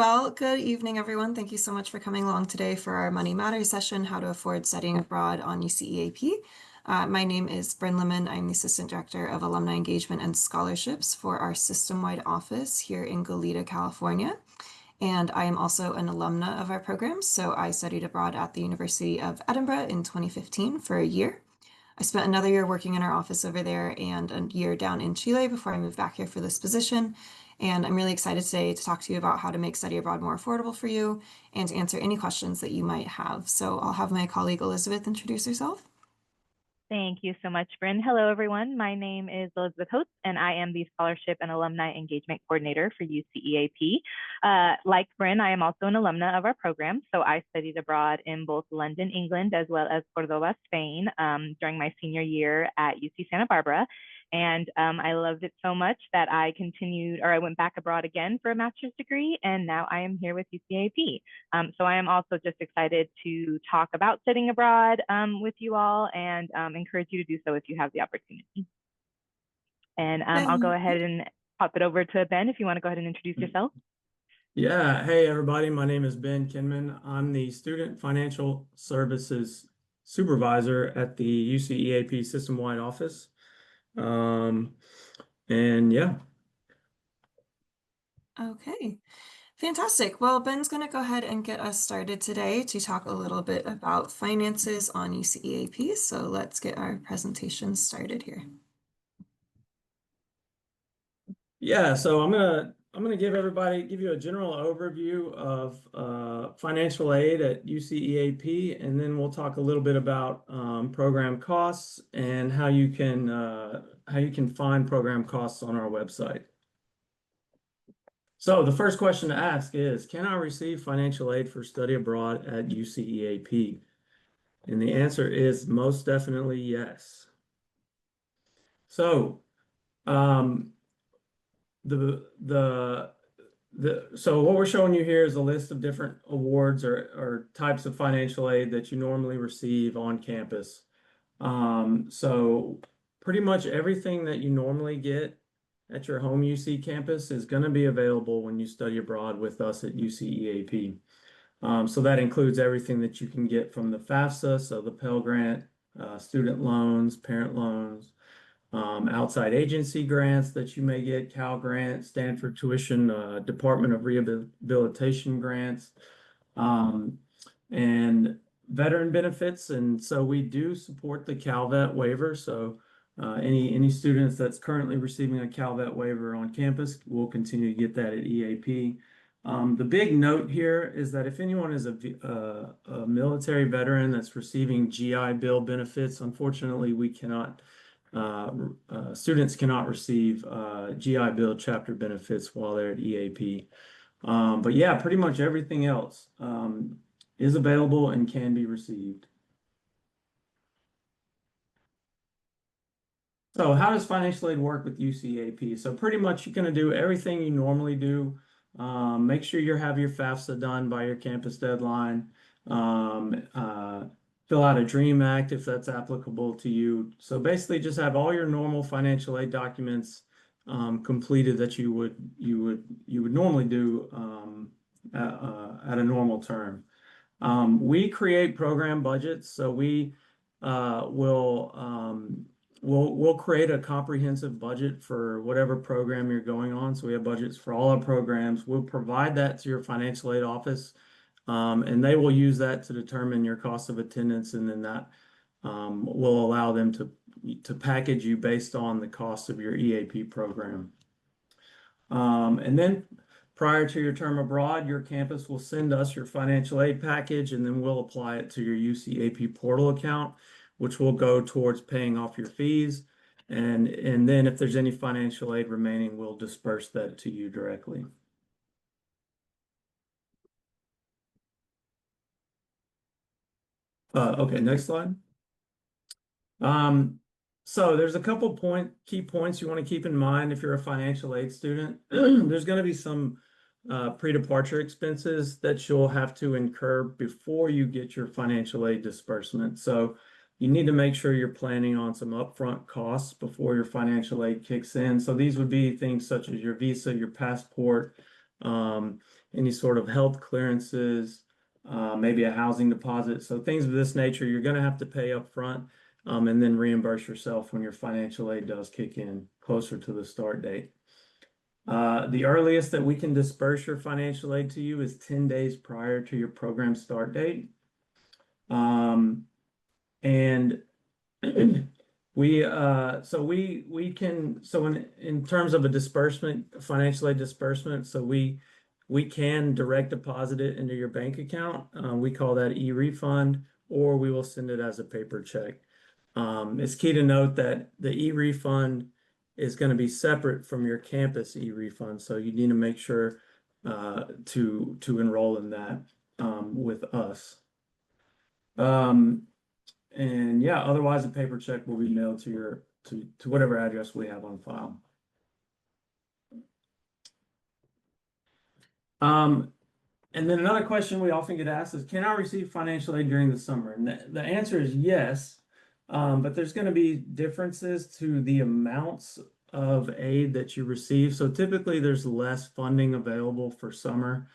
Well, good evening, everyone. Thank you so much for coming along today for our Money Matters session, How to Afford Studying Abroad on UCEAP. My name is Bryn Lemon. I'm the Assistant Director of Alumni Engagement and Scholarships for our system-wide office here in Goleta, California. And I am also an alumna of our program, so I studied abroad at the University of Edinburgh in 2015 for a year. I spent another year working in our office over there and a year down in Chile before I moved back here for this position. And I'm really excited today to talk to you about how to make study abroad more affordable for you and to answer any questions that you might have. So I'll have my colleague Elizabeth introduce herself. Thank you so much, Bryn. Hello, everyone. My name is Elizabeth Hotes, and I am the Scholarship and Alumni Engagement Coordinator for UCEAP. Like Bryn, I am also an alumna of our program, so I studied abroad in both London, England, as well as Cordoba, Spain, during my senior year at UC Santa Barbara. And I loved it so much that I went back abroad again for a master's degree, and now I am here with UCEAP. So I am also just excited to talk about studying abroad with you all and encourage you to do so if you have the opportunity. And I'll go ahead and pop it over to Ben if you want to go ahead and introduce yourself. Yeah, hey everybody, my name is Ben Kinman. I'm the Student Financial Services Supervisor at the UCEAP System-Wide Office. And yeah. Okay, fantastic. Well, Ben's going to go ahead and get us started today to talk a little bit about finances on UCEAP. So let's get our presentation started here. Yeah, so I'm gonna give you a general overview of financial aid at UCEAP, and then we'll talk a little bit about program costs and how you can find program costs on our website. So the first question to ask is, can I receive financial aid for study abroad at UCEAP? And the answer is most definitely yes. So so what we're showing you here is a list of different awards or types of financial aid that you normally receive on campus. So pretty much everything that you normally get at your home UC campus is going to be available when you study abroad with us at UCEAP. So that includes everything that you can get from the FAFSA, so the Pell Grant, student loans, parent loans, outside agency grants that you may get, Cal Grant, Stanford Tuition, Department of Rehabilitation grants, and veteran benefits. And so we do support the CalVet waiver. So any students that's currently receiving a CalVet waiver on campus will continue to get that at EAP. The big note here is that if anyone is a military veteran that's receiving GI Bill benefits, unfortunately, we cannot. Students cannot receive GI Bill chapter benefits while they're at EAP. But yeah, pretty much everything else is available and can be received. So how does financial aid work with UCEAP? So pretty much you're going to do everything you normally do. Make sure you have your FAFSA done by your campus deadline. Fill out a DREAM Act if that's applicable to you. So basically just have all your normal financial aid documents completed that you would normally do at a normal term. We create program budgets, so we'll create a comprehensive budget for whatever program you're going on. So we have budgets for all our programs. We'll provide that to your financial aid office. And they will use that to determine your cost of attendance, and then that will allow them to package you based on the cost of your EAP program. And then prior to your term abroad, your campus will send us your financial aid package, and then we'll apply it to your UCEAP portal account, which will go towards paying off your fees. And then if there's any financial aid remaining, we'll disperse that to you directly. Okay, next slide. So there's a couple key points you want to keep in mind if you're a financial aid student. There's going to be some pre-departure expenses that you'll have to incur before you get your financial aid disbursement. So you need to make sure you're planning on some upfront costs before your financial aid kicks in. So these would be things such as your visa, your passport, any sort of health clearances, maybe a housing deposit. So things of this nature, you're going to have to pay up front, and then reimburse yourself when your financial aid does kick in closer to the start date. The earliest that we can disperse your financial aid to you is 10 days prior to your program start date. And we can, so in terms of a disbursement, financial aid disbursement, so we can direct deposit it into your bank account. We call that e-refund, or we will send it as a paper check. It's key to note that the e-refund is going to be separate from your campus e-refund, so you need to make sure to enroll in that with us. And yeah, otherwise a paper check will be mailed to your to whatever address we have on file. And then another question we often get asked is, can I receive financial aid during the summer? And the answer is yes, but there's going to be differences to the amounts of aid that you receive. So typically there's less funding available for summer,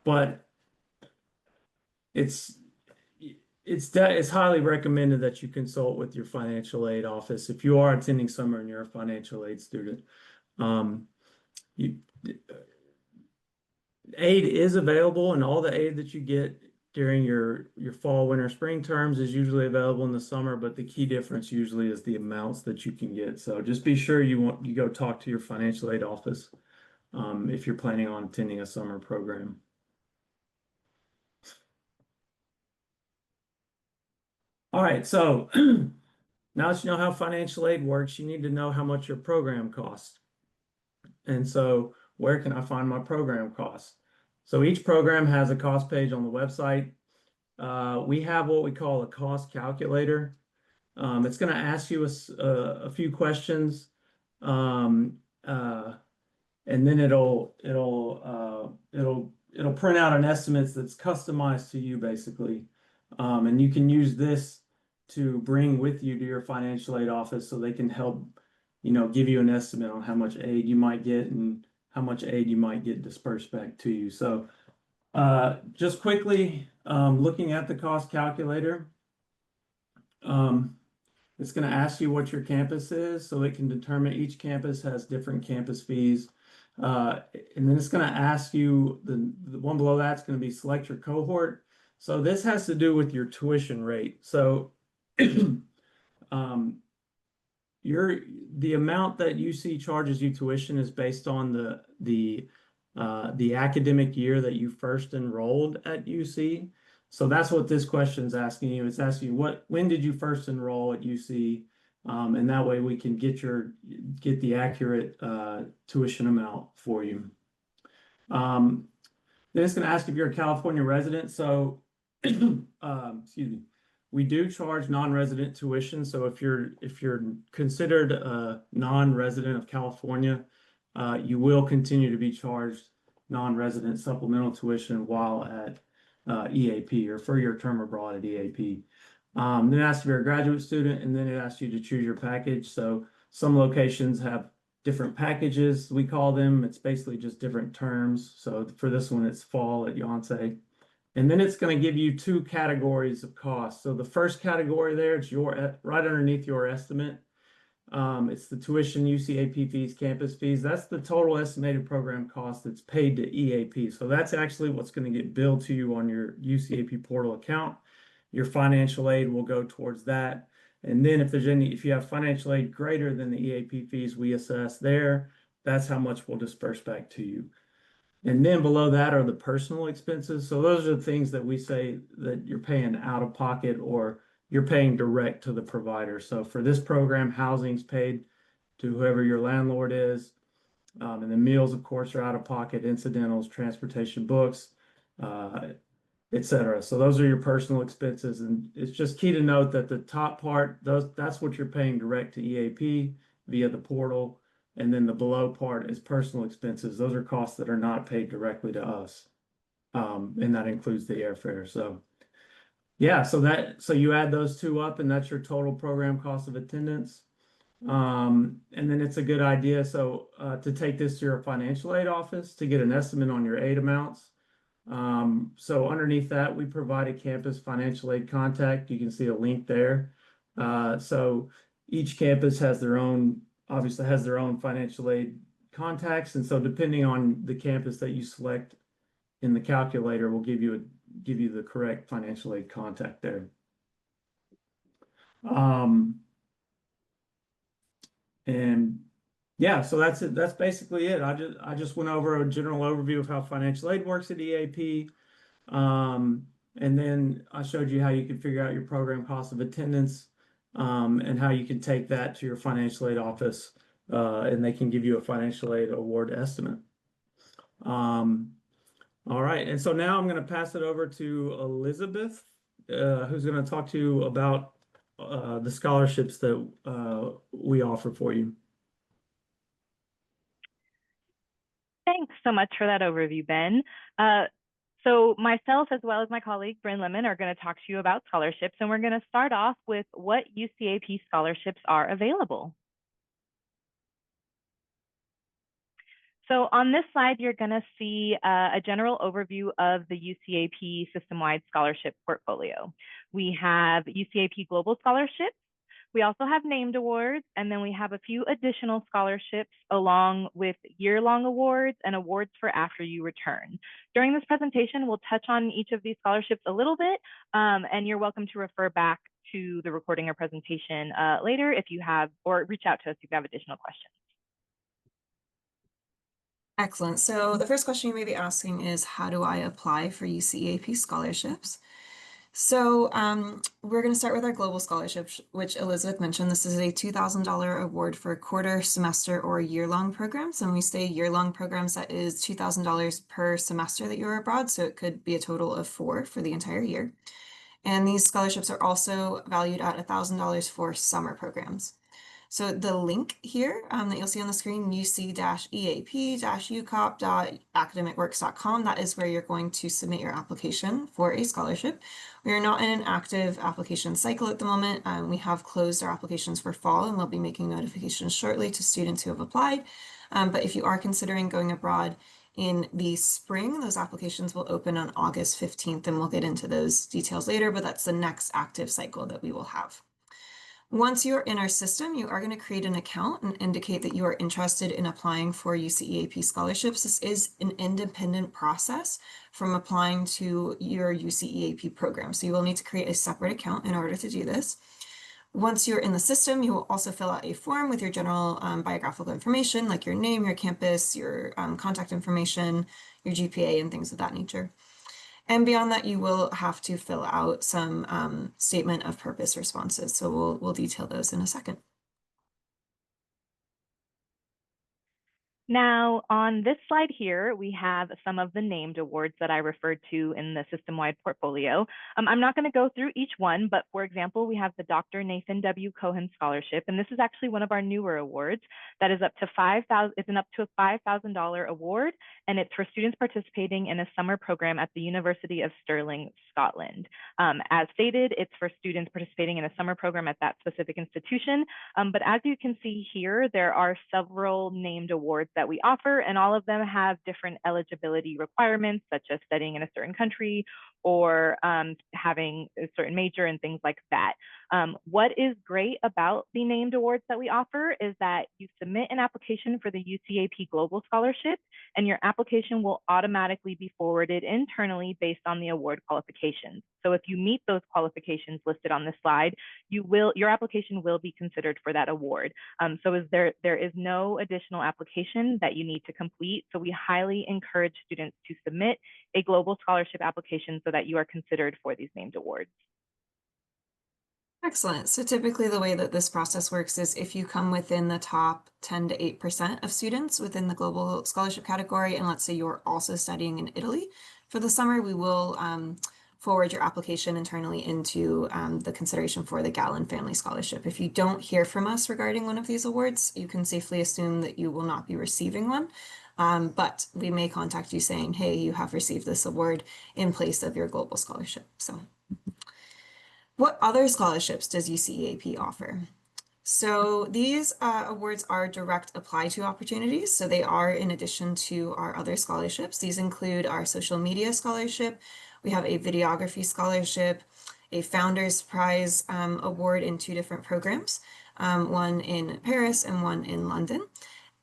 but it's highly recommended that you consult with your financial aid office if you are attending summer and you're a financial aid student. Aid is available, and all the aid that you get during your fall, winter, spring terms is usually available in the summer, but the key difference usually is the amounts that you can get. So just be sure you go talk to your financial aid office if you're planning on attending a summer program. All right, so now that you know how financial aid works, you need to know how much your program costs. And so where can I find my program costs? So each program has a cost page on the website. We have what we call a cost calculator. It's going to ask you a few questions, and then it'll print out an estimate that's customized to you, basically. And you can use this to bring with you to your financial aid office so they can help, give you an estimate on how much aid you might get and how much aid you might get dispersed back to you. So just quickly, looking at the cost calculator, it's going to ask you what your campus is, so it can determine each campus has different campus fees. And then it's going to ask you, the one below that's going to be select your cohort. So this has to do with your tuition rate. So the amount that UC charges you tuition is based on the academic year that you first enrolled at UC. So that's what this question is asking you. It's asking you when did you first enroll at UC? And that way we can get the accurate tuition amount for you. Then it's going to ask if you're a California resident. So excuse me. We do charge non-resident tuition. So if you're considered a non-resident of California, you will continue to be charged non-resident supplemental tuition while at EAP, or for your term abroad at EAP. Then it asks if you're a graduate student, and then it asks you to choose your package. So some locations have different packages, we call them. It's basically just different terms. So for this one, it's fall at Yonsei. And then it's going to give you two categories of costs. So the first category there, it's right underneath your estimate. It's the tuition, UCEAP fees, campus fees. That's the total estimated program cost that's paid to EAP. So that's actually what's going to get billed to you on your UCEAP portal account. Your financial aid will go towards that. And then if you have financial aid greater than the EAP fees we assess there, that's how much we'll disperse back to you. And then below that are the personal expenses. So those are the things that we say that you're paying out of pocket or you're paying direct to the provider. So for this program, housing's paid to whoever your landlord is. And the meals, of course, are out of pocket, incidentals, transportation, books, etc. So those are your personal expenses. And it's just key to note that the top part, that's what you're paying direct to EAP via the portal. And then the below part is personal expenses. Those are costs that are not paid directly to us. And that includes the airfare. So yeah, so you add those two up, and that's your total program cost of attendance. And then it's a good idea to take this to your financial aid office to get an estimate on your aid amounts. So underneath that, we provide a campus financial aid contact. You can see a link there. So each campus obviously has their own financial aid contacts. And so depending on the campus that you select in the calculator, will give you the correct financial aid contact there. And yeah, so that's it. That's basically it. I just went over a general overview of how financial aid works at EAP. And then I showed you how you can figure out your program cost of attendance, and how you can take that to your financial aid office, and they can give you a financial aid award estimate. All right, and so now I'm going to pass it over to Elizabeth, who's going to talk to you about the scholarships that we offer for you. Thanks so much for that overview, Ben. So myself, as well as my colleague, Bryn Lemon, are going to talk to you about scholarships, and we're going to start off with what UCEAP scholarships are available. So on this slide, you're going to see a general overview of the UCEAP system-wide scholarship portfolio. We have UCEAP Global Scholarships. We also have named awards, and then we have a few additional scholarships along with year-long awards and awards for after you return. During this presentation, we'll touch on each of these scholarships a little bit, and you're welcome to refer back to the recording or presentation later if you have, or reach out to us if you have additional questions. Excellent. So the first question you may be asking is, how do I apply for UCEAP scholarships? So we're going to start with our global scholarship, which Elizabeth mentioned. This is a $2,000 award for quarter, semester, or year-long programs. And when we say year-long programs, that is $2,000 per semester that you're abroad. So it could be a total of 4 for the entire year. And these scholarships are also valued at $1,000 for summer programs. So the link here that you'll see on the screen, uc-eap-ucop.academicworks.com, that is where you're going to submit your application for a scholarship. We are not in an active application cycle at the moment. We have closed our applications for fall, and we'll be making notifications shortly to students who have applied. But if you are considering going abroad in the spring, those applications will open on August 15th, and we'll get into those details later, but that's the next active cycle that we will have. Once you're in our system, you are going to create an account and indicate that you are interested in applying for UCEAP scholarships. This is an independent process from applying to your UCEAP program. So you will need to create a separate account in order to do this. Once you're in the system, you will also fill out a form with your general biographical information, like your name, your campus, your contact information, your GPA, and things of that nature. And beyond that, you will have to fill out some statement of purpose responses. So we'll detail those in a second. Now, on this slide here, we have some of the named awards that I referred to in the system-wide portfolio. I'm not going to go through each one, but for example, we have the Dr. Nathan W. Cohen Scholarship, and this is actually one of our newer awards that is up to it's an up to a $5,000 award, and it's for students participating in a summer program at the University of Stirling, Scotland. As stated, it's for students participating in a summer program at that specific institution, but as you can see here, there are several named awards that we offer, and all of them have different eligibility requirements, such as studying in a certain country or having a certain major and things like that. What is great about the named awards that we offer is that you submit an application for the UCEAP Global Scholarship, and your application will automatically be forwarded internally based on the award qualifications. So if you meet those qualifications listed on this slide, your application will be considered for that award. So there is no additional application that you need to complete. So we highly encourage students to submit a global scholarship application so that you are considered for these named awards. Excellent. So typically the way that this process works is if you come within the top 10 to 8% of students within the global scholarship category, and let's say you're also studying in Italy for the summer, we will forward your application internally into the consideration for the Gallon Family Scholarship. If you don't hear from us regarding one of these awards, you can safely assume that you will not be receiving one. But we may contact you saying, hey, you have received this award in place of your global scholarship. So what other scholarships does UCEAP offer? So these awards are direct apply to opportunities. So they are in addition to our other scholarships. These include our social media scholarship. We have a videography scholarship, a Founders Prize award in 2 different programs, one in Paris and one in London.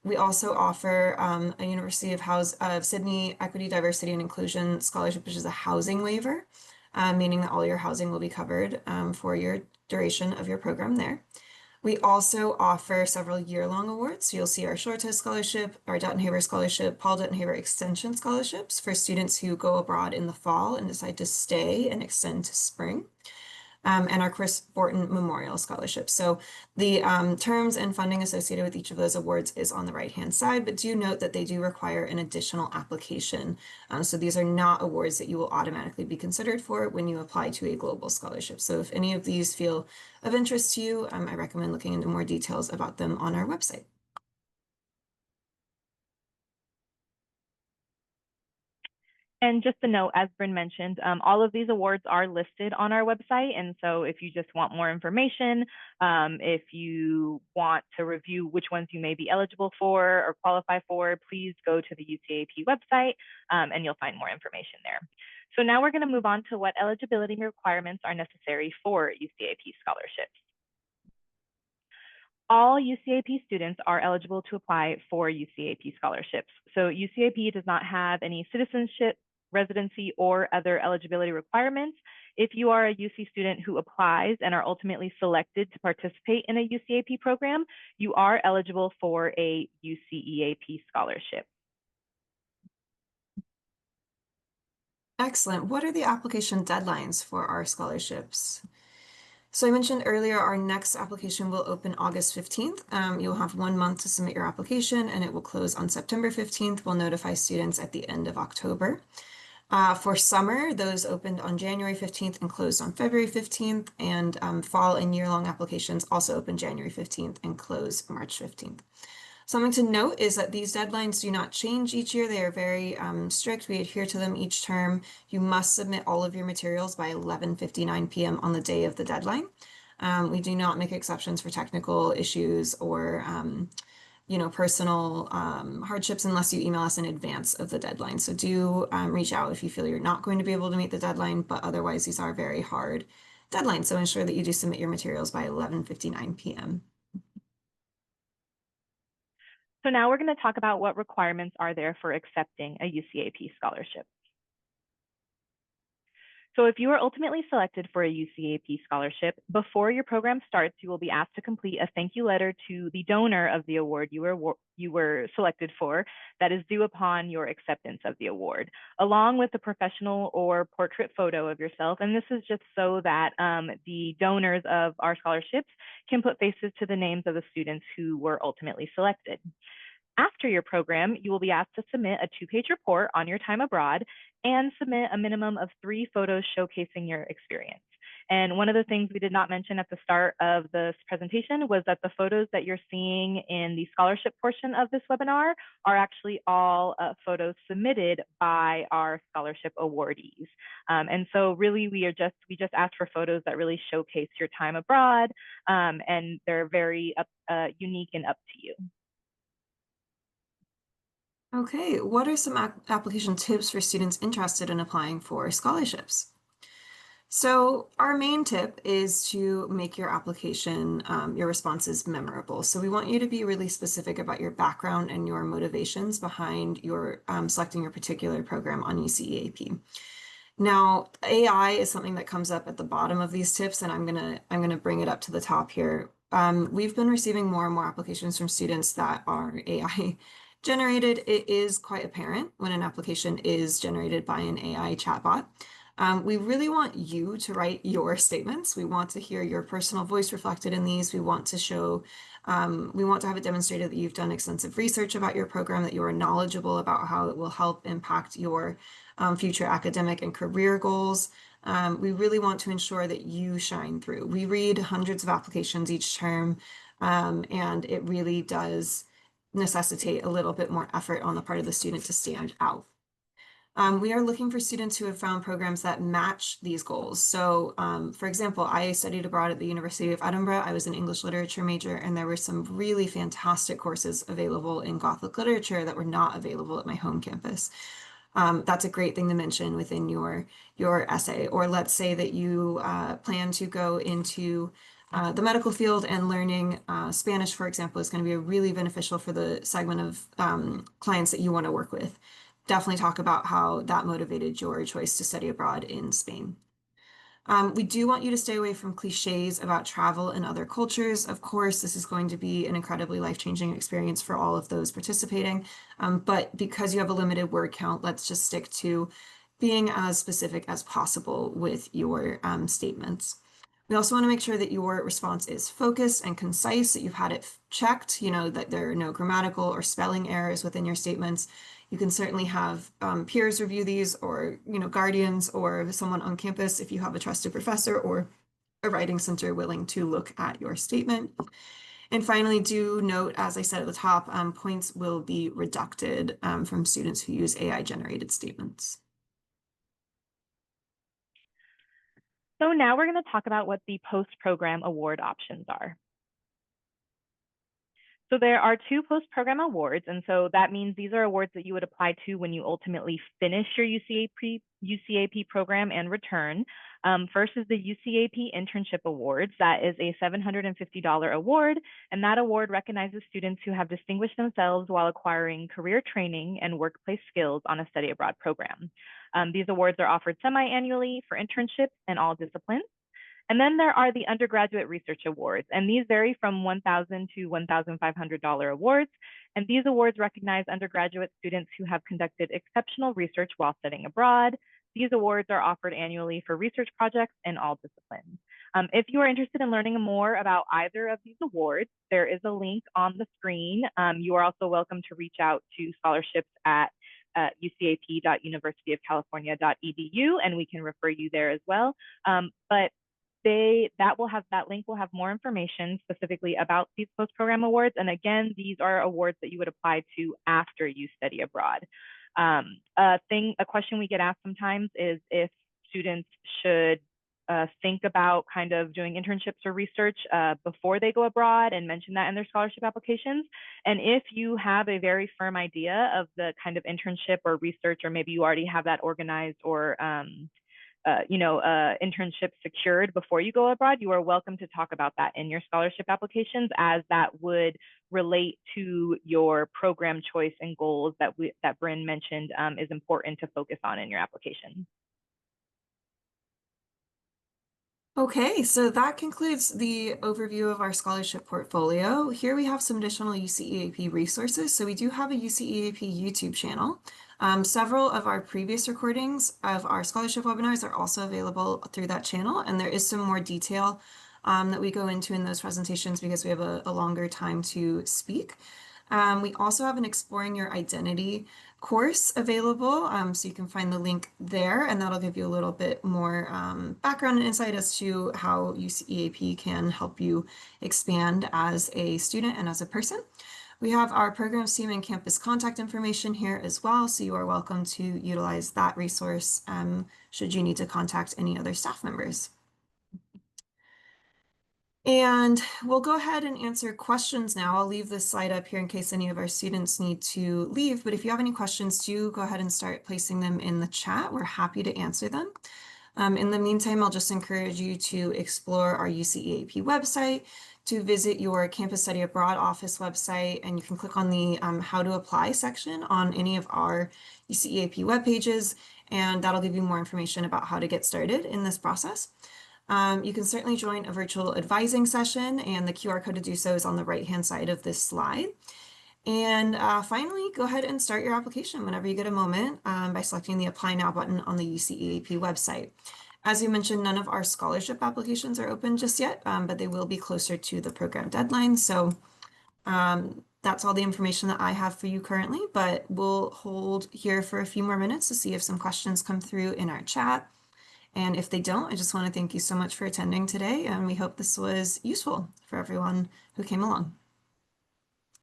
We also offer a University of Sydney Equity, Diversity, and Inclusion Scholarship, which is a housing waiver, meaning that all your housing will be covered for your duration of your program there. We also offer several year-long awards. So you'll see our Shorta Scholarship, our Dutton-Haber Scholarship, Paul Dutton-Haber Extension Scholarships for students who go abroad in the fall and decide to stay and extend to spring. And our Chris Borton Memorial Scholarship. So the terms and funding associated with each of those awards is on the right-hand side, but do note that they do require an additional application. So these are not awards that you will automatically be considered for when you apply to a global scholarship. So if any of these feel of interest to you, I recommend looking into more details about them on our website. And just a note, as Bryn mentioned, all of these awards are listed on our website. And so if you just want more information, if you want to review which ones you may be eligible for or qualify for, please go to the UCEAP website and you'll find more information there. So now we're going to move on to what eligibility requirements are necessary for UCEAP scholarships. All UCEAP students are eligible to apply for UCEAP scholarships. So UCEAP does not have any citizenship, residency, or other eligibility requirements. If you are a UC student who applies and are ultimately selected to participate in a UCEAP program, you are eligible for a UCEAP scholarship. Excellent. What are the application deadlines for our scholarships? So I mentioned earlier, our next application will open August 15th. You'll have 1 month to submit your application and it will close on September 15th. We'll notify students at the end of October. For summer, those opened on January 15th and closed on February 15th, and fall and year-long applications also open January 15th and close March 15th. Something to note is that these deadlines do not change each year. They are very strict. We adhere to them each term. You must submit all of your materials by 11:59 p.m. on the day of the deadline. We do not make exceptions for technical issues or personal hardships unless you email us in advance of the deadline. So do reach out if you feel you're not going to be able to meet the deadline, but otherwise these are very hard deadlines. So ensure that you do submit your materials by 11:59 p.m. So now we're going to talk about what requirements are there for accepting a UCEAP scholarship. So if you are ultimately selected for a UCEAP scholarship, before your program starts, you will be asked to complete a thank you letter to the donor of the award you were selected for that is due upon your acceptance of the award, along with a professional or portrait photo of yourself. And this is just so that the donors of our scholarships can put faces to the names of the students who were ultimately selected. After your program, you will be asked to submit a 2-page report on your time abroad and submit a minimum of 3 photos showcasing your experience. And one of the things we did not mention at the start of this presentation was that the photos that you're seeing in the scholarship portion of this webinar are actually all photos submitted by our scholarship awardees. And so really we just asked for photos that really showcase your time abroad, and they're very unique and up to you. Okay, what are some application tips for students interested in applying for scholarships? So our main tip is to make your application, your responses memorable. So we want you to be really specific about your background and your motivations behind your selecting your particular program on UCEAP. Now, AI is something that comes up at the bottom of these tips, and I'm gonna bring it up to the top here. We've been receiving more and more applications from students that are AI generated. It is quite apparent when an application is generated by an AI chatbot. We really want you to write your statements. We want to hear your personal voice reflected in these. We want to have it demonstrated that you've done extensive research about your program, that you are knowledgeable about how it will help impact your future academic and career goals. We really want to ensure that you shine through. We read hundreds of applications each term, and it really does necessitate a little bit more effort on the part of the student to stand out. We are looking for students who have found programs that match these goals. So, for example, I studied abroad at the University of Edinburgh. I was an English literature major, and there were some really fantastic courses available in Gothic literature that were not available at my home campus. That's a great thing to mention within your essay. Or let's say that you plan to go into the medical field, and learning Spanish, for example, is going to be really beneficial for the segment of clients that you want to work with. Definitely talk about how that motivated your choice to study abroad in Spain. We do want you to stay away from cliches about travel and other cultures. Of course, this is going to be an incredibly life-changing experience for all of those participating. But because you have a limited word count, let's just stick to being as specific as possible with your statements. We also want to make sure that your response is focused and concise, that you've had it checked, that there are no grammatical or spelling errors within your statements. You can certainly have peers review these, or guardians, or someone on campus if you have a trusted professor or a writing center willing to look at your statement. And finally, do note, as I said at the top, points will be reducted from students who use AI-generated statements. So now we're going to talk about what the post-program award options are. So there are 2 post-program awards, and so that means these are awards that you would apply to when you ultimately finish your UCEAP program and return. First is the UCEAP Internship Awards. That is a $750 award, and that award recognizes students who have distinguished themselves while acquiring career training and workplace skills on a study abroad program. These awards are offered semi-annually for internships in all disciplines. And then there are the undergraduate research awards, and these vary from $1,000 to $1,500 awards. And these awards recognize undergraduate students who have conducted exceptional research while studying abroad. These awards are offered annually for research projects in all disciplines. If you are interested in learning more about either of these awards, there is a link on the screen. You are also welcome to reach out to scholarships at ucap.universityofcalifornia.edu, and we can refer you there as well. But that link will have more information specifically about these post-program awards. And again, these are awards that you would apply to after you study abroad. A question we get asked sometimes is if students should think about kind of doing internships or research before they go abroad, and mention that in their scholarship applications. And if you have a very firm idea of the kind of internship or research, or maybe you already have that organized, or internship secured before you go abroad, you are welcome to talk about that in your scholarship applications, as that would relate to your program choice and goals that Bryn mentioned is important to focus on in your application. Okay, so that concludes the overview of our scholarship portfolio. Here we have some additional UCEAP resources. So we do have a UCEAP YouTube channel. Several of our previous recordings of our scholarship webinars are also available through that channel, and there is some more detail that we go into in those presentations because we have a longer time to speak. We also have an Exploring Your Identity course available, so you can find the link there, and that'll give you a little bit more background and insight as to how UCEAP can help you expand as a student and as a person. We have our programs team and campus contact information here as well, so you are welcome to utilize that resource should you need to contact any other staff members. And we'll go ahead and answer questions now. I'll leave this slide up here in case any of our students need to leave, but if you have any questions, do go ahead and start placing them in the chat. We're happy to answer them. In the meantime, I'll just encourage you to explore our UCEAP website, to visit your Campus Study Abroad office website, and you can click on the How to Apply section on any of our UCEAP web pages, and that'll give you more information about how to get started in this process. You can certainly join a virtual advising session, and the QR code to do so is on the right-hand side of this slide. And finally, go ahead and start your application whenever you get a moment by selecting the Apply Now button on the UCEAP website. As we mentioned, none of our scholarship applications are open just yet, but they will be closer to the program deadline. So that's all the information that I have for you currently, but we'll hold here for a few more minutes to see if some questions come through in our chat. And if they don't, I just want to thank you so much for attending today, and we hope this was useful for everyone who came along.